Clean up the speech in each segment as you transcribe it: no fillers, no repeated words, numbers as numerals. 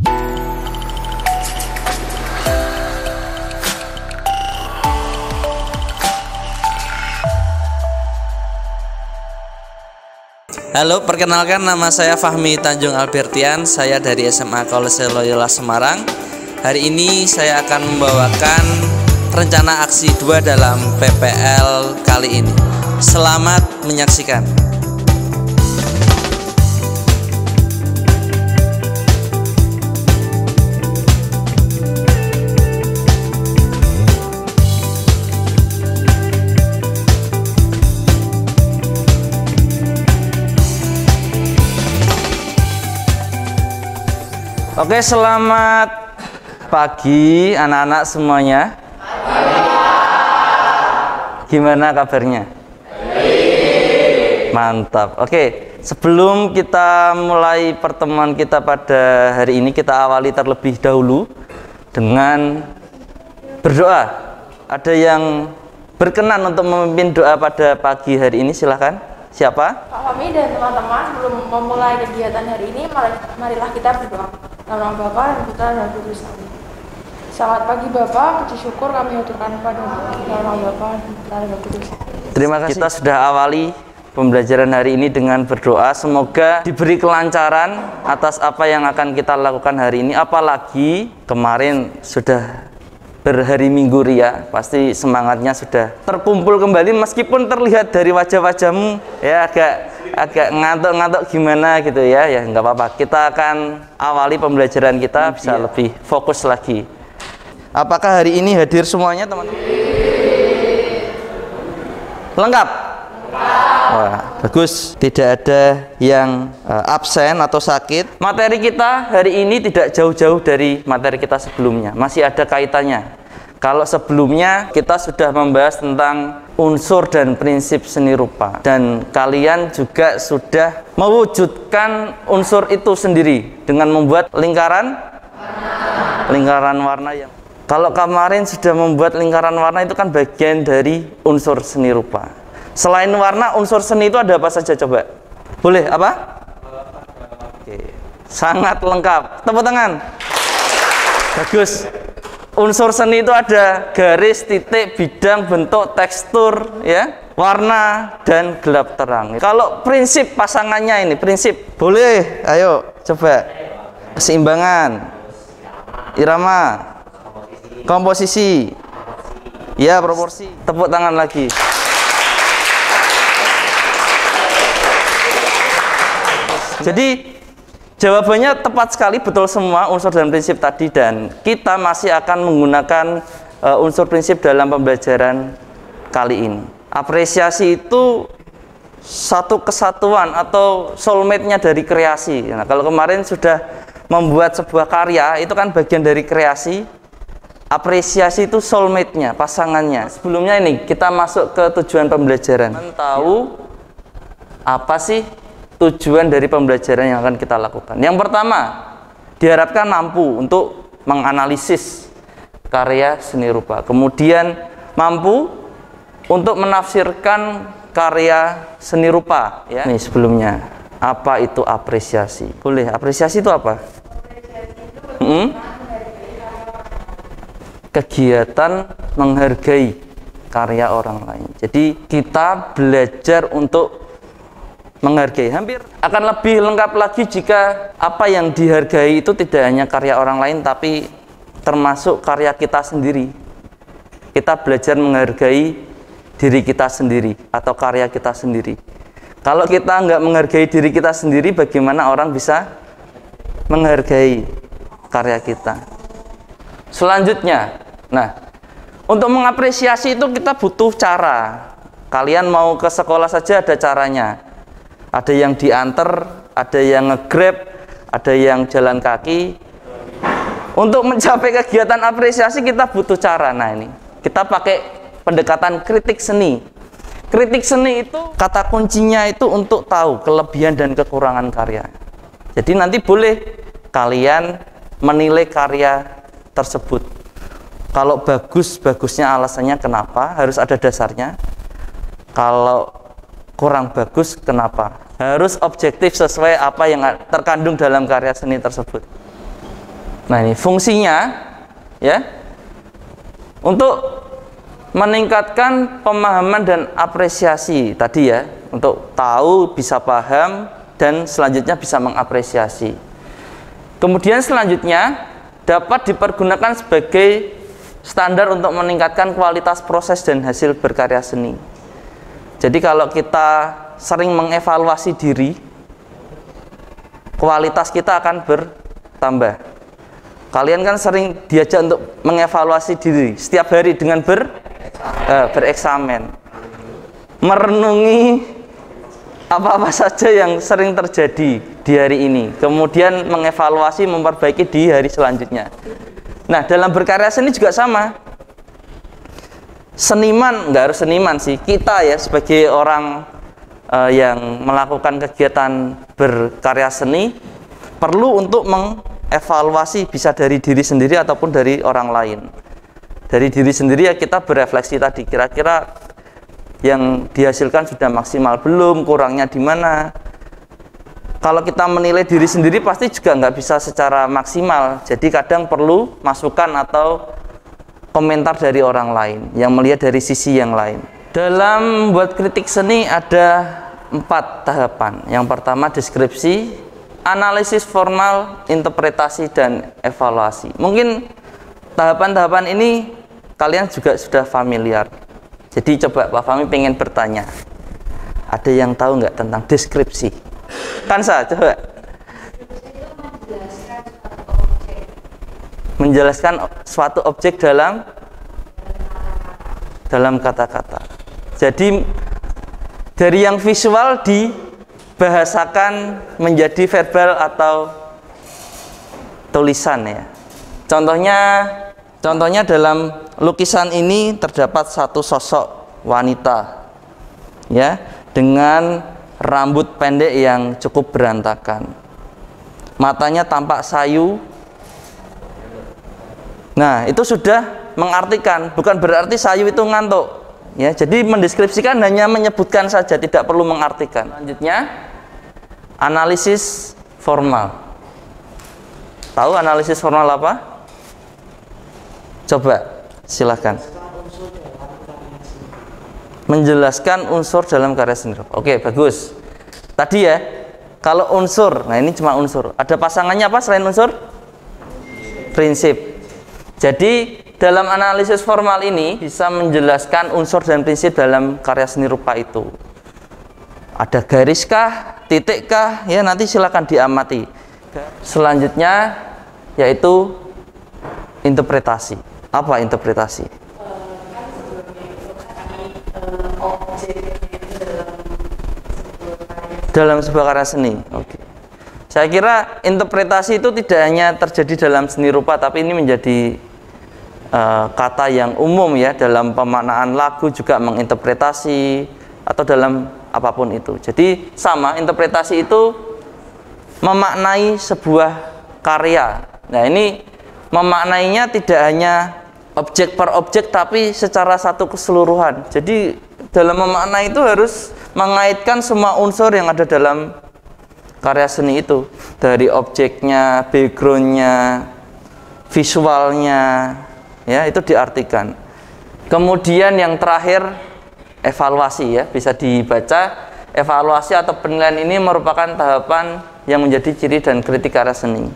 Halo, perkenalkan nama saya Fahmi Tanjung Albertian. Saya dari SMA Kolese Loyola Semarang. Hari ini saya akan membawakan rencana aksi 2 dalam PPL kali ini. Selamat menyaksikan. Oke, selamat pagi anak-anak semuanya. Gimana kabarnya? Mantap. Oke, sebelum kita mulai pertemuan kita pada hari ini, kita awali terlebih dahulu dengan berdoa. Ada yang berkenan untuk memimpin doa pada pagi hari ini? Silahkan. Siapa? Pak Fahmi dan teman-teman, sebelum memulai kegiatan hari ini, marilah kita berdoa. Dalam nama Bapa dan Putra dan Roh Kudus. Amin. Selamat pagi Bapak, puji syukur kami aturkan padamu. Dalam nama Bapa dan Putra dan Roh Kudus. Terima kasih. Kita sudah awali pembelajaran hari ini dengan berdoa. Semoga diberi kelancaran atas apa yang akan kita lakukan hari ini. Apalagi kemarin sudah berhari Minggu Ria, pasti semangatnya sudah terkumpul kembali. Meskipun terlihat dari wajah-wajahmu ya agak ngantuk-ngantuk gimana gitu ya nggak apa-apa. Kita akan awali pembelajaran kita bisa lebih fokus lagi. Apakah hari ini hadir semuanya teman-teman? Lengkap? Wah, bagus. Tidak ada yang absen atau sakit. Materi kita hari ini tidak jauh-jauh dari materi kita sebelumnya. Masih ada kaitannya. Kalau sebelumnya kita sudah membahas tentang unsur dan prinsip seni rupa, dan kalian juga sudah mewujudkan unsur itu sendiri dengan membuat lingkaran warna yang kalau kemarin sudah membuat lingkaran warna, itu kan bagian dari unsur seni rupa. Selain warna, unsur seni itu ada apa saja coba? Boleh apa? Oke. Sangat lengkap. Tepuk tangan. Bagus. Unsur seni itu ada garis, titik, bidang, bentuk, tekstur, ya, warna, dan gelap terang. Kalau prinsip pasangannya ini, prinsip boleh, ayo coba. Keseimbangan, irama, komposisi, ya, proporsi. Tepuk tangan lagi. Jadi jawabannya tepat sekali, betul semua unsur dan prinsip tadi, dan kita masih akan menggunakan unsur prinsip dalam pembelajaran kali ini. Apresiasi itu satu kesatuan atau soulmate-nya dari kreasi. Nah, kalau kemarin sudah membuat sebuah karya, itu kan bagian dari kreasi. Apresiasi itu soulmate-nya, pasangannya. Sebelumnya ini kita masuk ke tujuan pembelajaran. Tahu apa sih tujuan dari pembelajaran yang akan kita lakukan? Yang pertama, diharapkan mampu untuk menganalisis karya seni rupa. Kemudian mampu untuk menafsirkan karya seni rupa. Ya. Nih sebelumnya, apa itu apresiasi? Boleh, apresiasi itu apa? Kegiatan menghargai karya orang lain. Jadi kita belajar untuk menghargai. Hampir akan lebih lengkap lagi jika apa yang dihargai itu tidak hanya karya orang lain, tapi termasuk karya kita sendiri. Kita belajar menghargai diri kita sendiri atau karya kita sendiri. Kalau kita nggak menghargai diri kita sendiri, bagaimana orang bisa menghargai karya kita? Selanjutnya, nah, untuk mengapresiasi itu kita butuh cara. Kalian mau ke sekolah saja ada caranya. Ada yang diantar, ada yang nge-grab, ada yang jalan kaki. Untuk mencapai kegiatan apresiasi kita butuh cara. Nah ini, kita pakai pendekatan kritik seni. Kritik seni itu kata kuncinya itu untuk tahu kelebihan dan kekurangan karya. Jadi nanti boleh kalian menilai karya tersebut. Kalau bagus, bagusnya alasannya kenapa, harus ada dasarnya. Kalau kurang bagus, kenapa? Harus objektif sesuai apa yang terkandung dalam karya seni tersebut. Nah, ini fungsinya ya, untuk meningkatkan pemahaman dan apresiasi tadi ya, untuk tahu, bisa paham, dan selanjutnya bisa mengapresiasi. Kemudian selanjutnya dapat dipergunakan sebagai standar untuk meningkatkan kualitas proses dan hasil berkarya seni. Jadi kalau kita sering mengevaluasi diri, kualitas kita akan bertambah. Kalian kan sering diajak untuk mengevaluasi diri setiap hari dengan bereksamen, merenungi apa-apa saja yang sering terjadi di hari ini, kemudian mengevaluasi, memperbaiki di hari selanjutnya. Nah, dalam berkarya seni juga sama. Seniman, nggak harus seniman sih, kita ya sebagai orang yang melakukan kegiatan berkarya seni perlu untuk mengevaluasi, bisa dari diri sendiri ataupun dari orang lain. Dari diri sendiri ya kita berefleksi tadi, kira-kira yang dihasilkan sudah maksimal belum, kurangnya di mana. Kalau kita menilai diri sendiri pasti juga nggak bisa secara maksimal, jadi kadang perlu masukan atau komentar dari orang lain yang melihat dari sisi yang lain. Dalam membuat kritik seni ada 4 tahapan. Yang pertama deskripsi, analisis formal, interpretasi, dan evaluasi. Mungkin tahapan-tahapan ini kalian juga sudah familiar. Jadi coba Pak Fahmi pengen bertanya, ada yang tahu nggak tentang deskripsi? Kansa, coba. Menjelaskan suatu objek dalam kata-kata. Jadi dari yang visual dibahasakan menjadi verbal atau tulisan ya. Contohnya dalam lukisan ini terdapat satu sosok wanita ya, dengan rambut pendek yang cukup berantakan. Matanya tampak sayu. Nah, itu sudah mengartikan, bukan berarti sayu itu ngantuk. Ya, jadi mendeskripsikan hanya menyebutkan saja, tidak perlu mengartikan. Selanjutnya, analisis formal. Tahu analisis formal apa? Coba, silakan. Menjelaskan unsur dalam karya seni. Oke, bagus. Tadi ya, kalau unsur, nah ini cuma unsur. Ada pasangannya apa selain unsur? Prinsip. Jadi dalam analisis formal ini bisa menjelaskan unsur dan prinsip dalam karya seni rupa itu. Ada gariskah, titikkah? Ya, nanti silakan diamati. Selanjutnya yaitu interpretasi. Apa interpretasi? Dalam sebuah karya seni. Oke. Saya kira interpretasi itu tidak hanya terjadi dalam seni rupa, tapi ini menjadi kata yang umum ya, dalam pemaknaan lagu juga menginterpretasi, atau dalam apapun itu. Jadi sama, interpretasi itu memaknai sebuah karya. Nah, ini memaknainya tidak hanya objek per objek, tapi secara satu keseluruhan. Jadi dalam memaknai itu harus mengaitkan semua unsur yang ada dalam karya seni itu, dari objeknya, backgroundnya, visualnya, ya itu diartikan. Kemudian yang terakhir evaluasi ya, bisa dibaca. Evaluasi atau penilaian ini merupakan tahapan yang menjadi ciri dan kritik karya seni.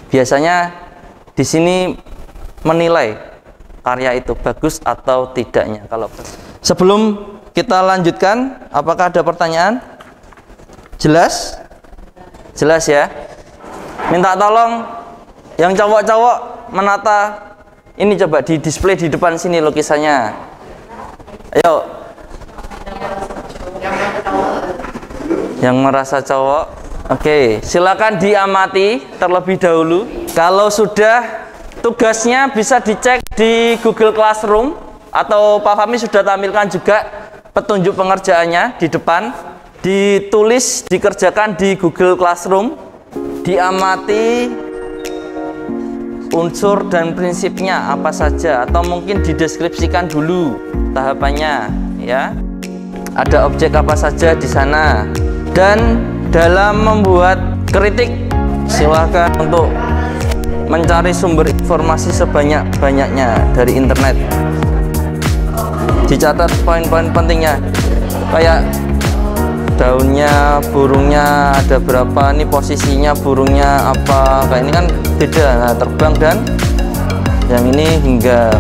Biasanya di sini menilai karya itu bagus atau tidaknya. Kalau sebelum kita lanjutkan, apakah ada pertanyaan? Jelas? Jelas ya. Minta tolong yang cowok-cowok menata ini, coba di display di depan sini lukisannya. Ayo. Yang merasa cowok, oke, silakan diamati terlebih dahulu. Kalau sudah, tugasnya bisa dicek di Google Classroom, atau Pak Fahmi sudah tampilkan juga petunjuk pengerjaannya di depan. Ditulis, dikerjakan di Google Classroom, diamati unsur dan prinsipnya apa saja, atau mungkin dideskripsikan dulu tahapannya ya. Ada objek apa saja di sana. Dan dalam membuat kritik, silakan untuk mencari sumber informasi sebanyak-banyaknya dari internet. Dicatat poin-poin pentingnya, kayak daunnya, burungnya ada berapa, ini posisinya burungnya apa, kayak ini kan beda. Nah, terbang dan yang ini hingga.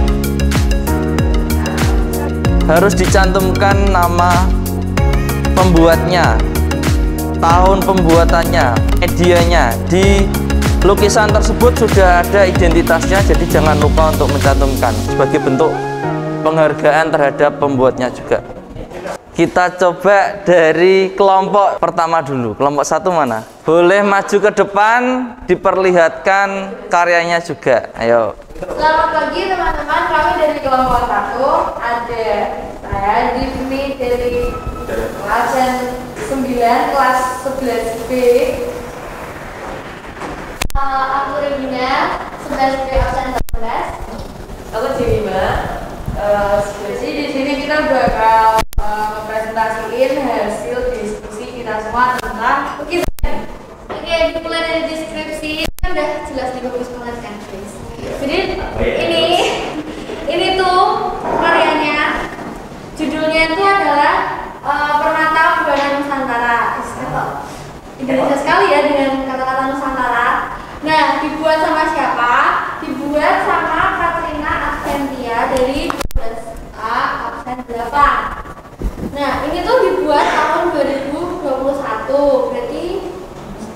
Harus dicantumkan nama pembuatnya, tahun pembuatannya, medianya. Di lukisan tersebut sudah ada identitasnya, jadi jangan lupa untuk mencantumkan sebagai bentuk penghargaan terhadap pembuatnya juga. Kita coba dari kelompok pertama dulu. Kelompok 1 mana? Boleh maju ke depan, diperlihatkan karyanya juga. Ayo. Selamat pagi teman-teman, kami dari kelompok 1. Ada saya di sini dari absen 9 kelas 11B. Aku Regina 11B absen 11. Aku Jemima. Jadi di sini kita bakal mempresentasiin hasil diskusi kita semua tentang lukisan. Oke, dimulai dari deskripsi kan udah jelas nih, bagus banget kan guys. Jadi ini tuh karyanya, judulnya itu adalah Permata Buana Nusantara. Indonesia sekali ya dengan kata-kata Nusantara. Nah, dibuat sama siapa? Dibuat sama Katrina Astentia dari 12A absen 8. Nah, ini tuh dibuat tahun 2021, berarti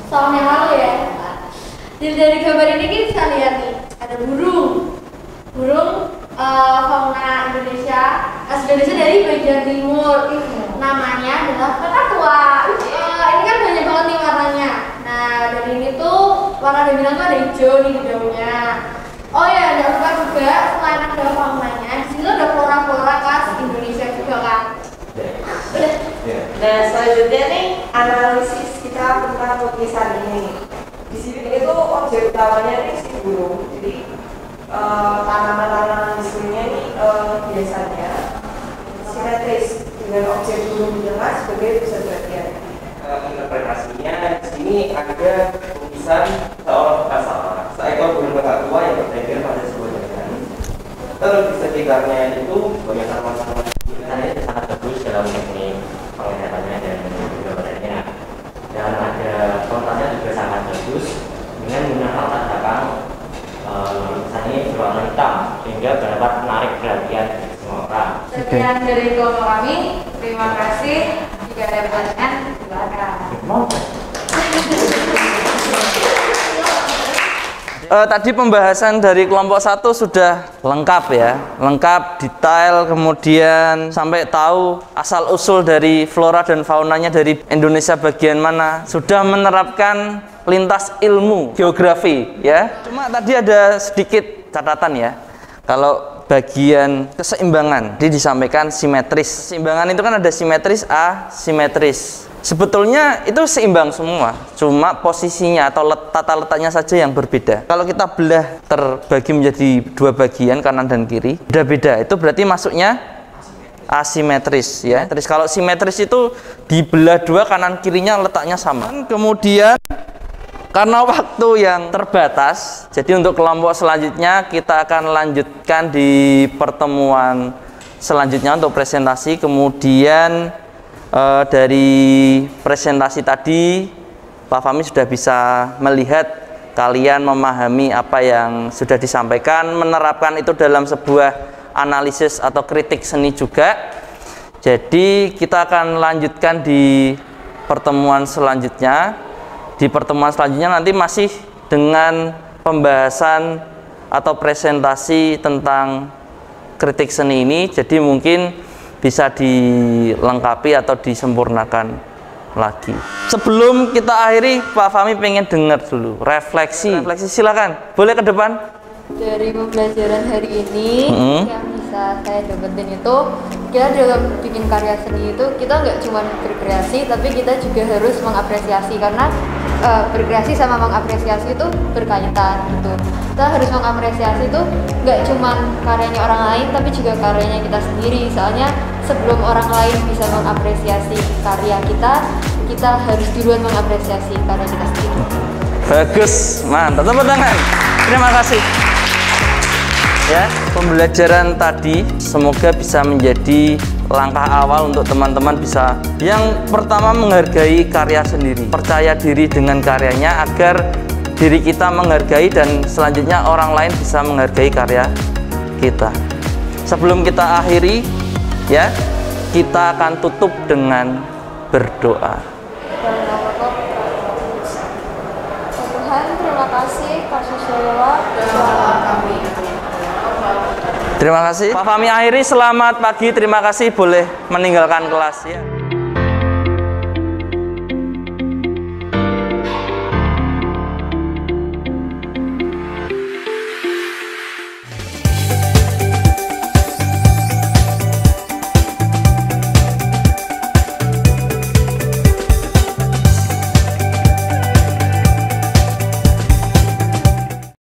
tahun yang lalu ya. Dari gambar ini kita bisa lihat nih, ada burung fauna Indonesia, Indonesia dari bagian timur. Namanya adalah kakatua. Ini kan banyak banget nih warnanya. Nah, dari ini tuh warna dominan tuh ada hijau nih di daunnya. Oh ya, jangan lupa juga selain ada faunanya, di sini ada flora-flora khas Indonesia juga kan. Nah, selanjutnya nih analisis kita tentang lukisan ini. Di sini itu objek utamanya ini si burung. Jadi tanaman-tanaman di sini nih biasanya simetris dengan objek burung di tengah sebagai pusat perhatian. Interpretasinya di sini ada lukisan seekor burung kakatua yang bertengger pada sebuah jalan. Terus di sekitarnya itu banyak tanaman-tanaman. Lukisannya sangat bagus dalam teknik penglihatannya dan gambarannya, dan ada kontrasnya juga sangat bagus dengan menggunakan latar belakang lukisan ini berwarna hitam sehingga dapat menarik perhatian semua orang. Sekian dari kelompok kami, terima kasih. Jika ada pertanyaan, silakan. Tadi pembahasan dari kelompok 1 sudah lengkap ya, lengkap, detail, kemudian sampai tahu asal-usul dari flora dan faunanya dari Indonesia bagian mana, sudah menerapkan lintas ilmu geografi ya. Cuma tadi ada sedikit catatan ya, kalau bagian keseimbangan disampaikan simetris. Keseimbangan itu kan ada simetris, asimetris. Sebetulnya itu seimbang semua, cuma posisinya atau tata letaknya saja yang berbeda. Kalau kita belah terbagi menjadi 2 bagian, kanan dan kiri, beda-beda. Itu berarti masuknya asimetris ya. Terus kalau simetris itu dibelah 2, kanan kirinya letaknya sama. Kemudian karena waktu yang terbatas, jadi untuk kelompok selanjutnya kita akan lanjutkan di pertemuan selanjutnya untuk presentasi. Kemudian dari presentasi tadi Pak Fahmi sudah bisa melihat kalian memahami apa yang sudah disampaikan, menerapkan itu dalam sebuah analisis atau kritik seni juga. Jadi kita akan lanjutkan di pertemuan selanjutnya. Di pertemuan selanjutnya nanti masih dengan pembahasan atau presentasi tentang kritik seni ini, jadi mungkin bisa dilengkapi atau disempurnakan lagi. Sebelum kita akhiri, Pak Fahmi pengen dengar dulu refleksi. Silakan, boleh ke depan. Dari pembelajaran hari ini yang bisa saya dapetin itu, kita dalam bikin karya seni itu kita nggak cuma berkreasi, tapi kita juga harus mengapresiasi, karena berkreasi sama mengapresiasi itu berkaitan gitu. Kita harus mengapresiasi itu nggak cuma karyanya orang lain, tapi juga karyanya kita sendiri. Soalnya sebelum orang lain bisa mengapresiasi karya kita, kita harus duluan mengapresiasi karya kita sendiri. Bagus, mantap, tepuk tangan. Terima kasih. Ya, pembelajaran tadi semoga bisa menjadi langkah awal untuk teman-teman bisa yang pertama menghargai karya sendiri, percaya diri dengan karyanya agar diri kita menghargai dan selanjutnya orang lain bisa menghargai karya kita. Sebelum kita akhiri, ya, kita akan tutup dengan berdoa. Tuhan, terima kasih kasih saya kami. Terima kasih. Pak Fahmi akhiri, selamat pagi. Terima kasih, boleh meninggalkan kelas ya.